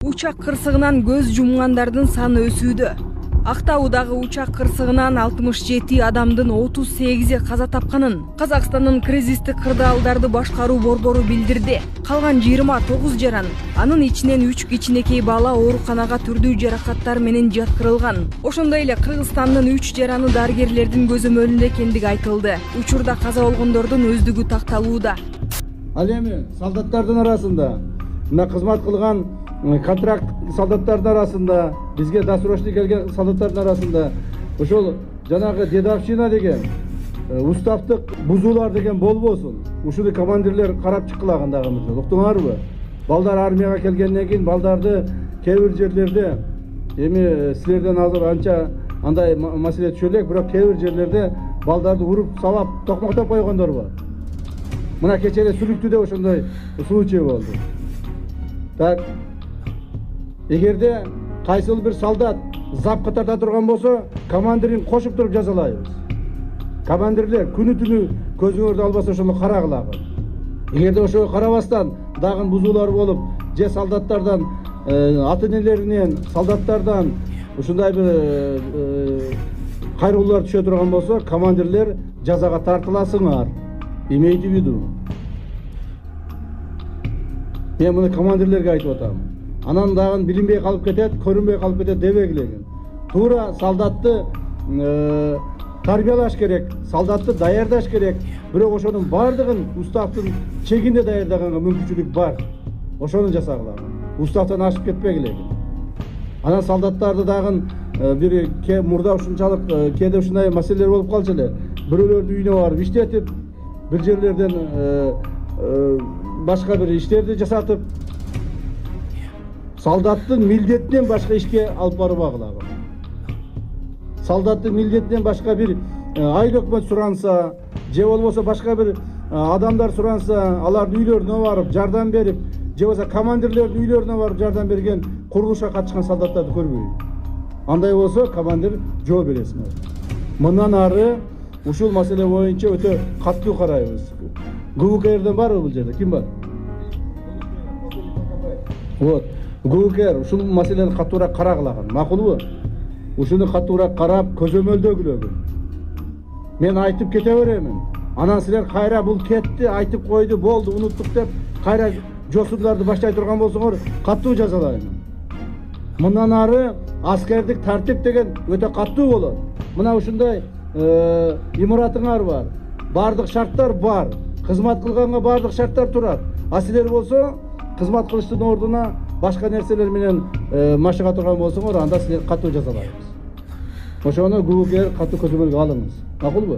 Учак кырсыгынан көз жумгандардын саны өсүүдө. Актаудагы учак кырсыгынан 67 адамдын 38-и каза тапканын Казакстандын кризистик кырдаалдарды башкаруу борбору билдирди. Калган 29 жаран, анын ичинен 3 кичинекей бала ооруканага түрдүү жаракаттар менен жаткырылган. Ошондой эле Кыргызстандын 3 жараны дарыгерлердин көзөмөлүндө экендиги айтылды. Учурда каза болгондордун өздүгү такталууда. Ал эми солдаттардын арасында мына кызмат кылган контракт солдаттардын арасында, бизге досрочный келген солдаттардын арасында ошол жанагы дедовщина деген уставдык бузуулар деген болбосун. Ушуну командирлер карап чыккылаган дагы эмес. Уктуңарбы? Балдар армияга келгенден кийин балдарды кээ бир жерлерде эми силерден азыр анча андай маселе түшө элек, бирок кээ бир жерлерде балдарды уруп салап токмоктоп койгондор бар. Мына кече эле Сүлүктүдө ошондой случай болду. Так, эгерде кайсыл бир солдат запка тарта турган болсо, командирин кошуп туруп жазалайбыз. Командирлер күнү түнү көзүңөрдү албаса ошону карагылагы. Эгерде ошого карабастан дагы бузуулар болуп, же солдаттардан ата-энелеринен, солдаттардан ушундай бир кайрылуулар түшө турган болсо, командирлер жазага тартыласыңар. Имейте в виду. Мен муну командирлерге айтып атам. Анан дагы билинбей калып кетет, көрүнбөй калып кетет дебегилегин. Туура солдатты тарбиялаш керек, солдатты даярдаш керек. Бирок ошонун бардыгын уставдын чегинде даярдаганга мүмкүнчүлүк бар. Ошону жасагылагы. Уставдан ашып кетпегилегин. Анан солдаттарды дагы бир мурда ушунчалык кээде ушундай маселелер болуп калчу эле. Бирөөлөрдүн үйүнө барып иштетип, бир жерлерден башка бир иштерди жасатып, солдаттын милдетинен башка ишке алып барбагылагы. Солдаттын милдетинен башка бир айыл өкмөт суранса, же болбосо башка бир адамдар суранса, алардын үйлөрүнө барып жардам берип, же болбосо командирлердин үйлөрүнө барып жардам берген, курулушка катышкан солдаттарды көрбөйбүз. Андай болсо командир жооп бересиңер. Мындан ары ушул маселе боюнча өтө каттуу карайбыз. ГУКРден барбы бул жерде? Ким бар? Вот. ГУКР ушул маселени каттуураак карагылаган. Макулбу? Ушуну каттуураак карап, көзөмөлдөгүлөгүн. Мен айтып кете беремин. Анан силер кайра бул кетти, айтып койду, болду, унуттук деп кайра жосурларды баштай турган болсоңор, каттуу жазалаймын. Мындан ары аскердик тартип деген өтө каттуу болот. Мына ушундай имаратыңар бар. Бардык шарттар бар. Кызмат кылганга бардык шарттар турат. А силер болсо кызмат кылыштын ордуна башка нерселер менен машыга турган болсоңор, анда силер каттуу жазалайбыз. Ошону ГУКР каттуу көзөмөлгө алыңыз. Макулбу?